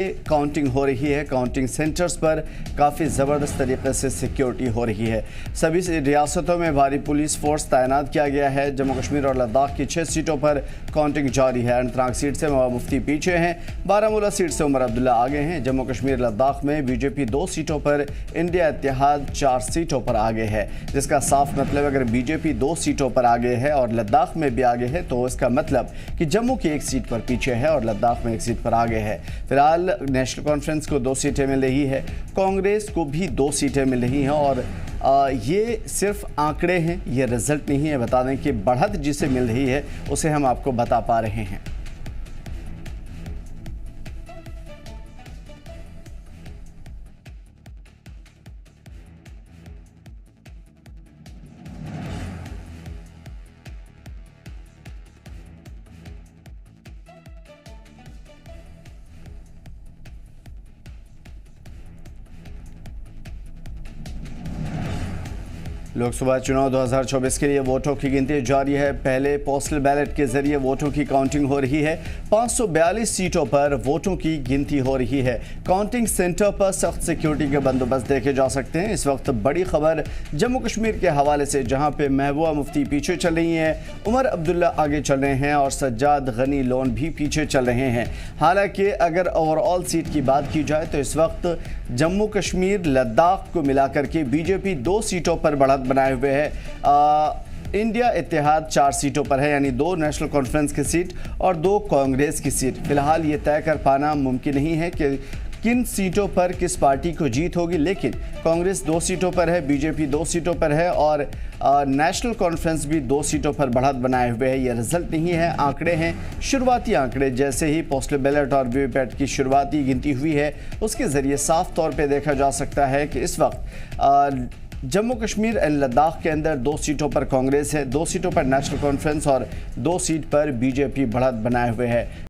Counting हो रही है। काउंटिंग सेंटर्स पर काफ़ी ज़बरदस्त तरीके से सिक्योरिटी हो रही है। सभी रियासतों में भारी पुलिस फोर्स तैनात किया गया है। जम्मू कश्मीर और लद्दाख की 6 सीटों पर काउंटिंग जारी है। अनंतनाग सीट से महबूबा मुफ्ती पीछे हैं, बारामूला सीट से उमर अब्दुल्ला आगे हैं। जम्मू कश्मीर लद्दाख में बीजेपी 2 सीटों पर, इंडिया इत्तेहाद 4 सीटों पर आगे है, जिसका साफ मतलब अगर बीजेपी 2 सीटों पर आगे है और लद्दाख में भी आगे है तो इसका मतलब कि जम्मू की 1 सीट पर पीछे है और लद्दाख में 1 सीट पर आगे है। फिलहाल नेशनल कॉन्फ्रेंस को 2 सीटें मिल रही है, कांग्रेस को भी 2 सीटें मिल रही हैं और ये सिर्फ आंकड़े हैं, ये रिजल्ट नहीं है। बता दें कि बढ़त जिसे मिल रही है उसे हम आपको बता पा रहे हैं। लोकसभा चुनाव 2024 के लिए वोटों की गिनती जारी है। पहले पोस्टल बैलेट के जरिए वोटों की काउंटिंग हो रही है। 542 सीटों पर वोटों की गिनती हो रही है। काउंटिंग सेंटर पर सख्त सिक्योरिटी के बंदोबस्त देखे जा सकते हैं। इस वक्त बड़ी खबर जम्मू कश्मीर के हवाले से, जहां पे महबूबा मुफ्ती पीछे चल रही हैं, उमर अब्दुल्ला आगे चल रहे हैं और सज्जाद गनी लोन भी पीछे चल रहे हैं। हालांकि अगर ओवरऑल सीट की बात की जाए तो इस वक्त जम्मू कश्मीर लद्दाख को मिलाकर के बीजेपी 2 सीटों पर बढ़त बनाए हुए है। इंडिया इत्तेहाद 4 सीटों पर है, यानी 2 नेशनल कॉन्फ्रेंस की सीट और 2 कांग्रेस की सीट। फिलहाल ये तय कर पाना मुमकिन नहीं है कि किन सीटों पर किस पार्टी को जीत होगी, लेकिन कांग्रेस 2 सीटों पर है, बीजेपी 2 सीटों पर है और नेशनल कॉन्फ्रेंस भी 2 सीटों पर बढ़त बनाए हुए है। ये रिजल्ट नहीं है, आंकड़े हैं, शुरुआती आंकड़े। जैसे ही पोस्टल बैलेट और वीवीपैट की शुरुआती गिनती हुई है उसके ज़रिए साफ तौर पर देखा जा सकता है कि इस वक्त जम्मू कश्मीर एंड लद्दाख के अंदर 2 सीटों पर कांग्रेस है, 2 सीटों पर नेशनल कॉन्फ्रेंस और 2 सीट पर बीजेपी बढ़त बनाए हुए है।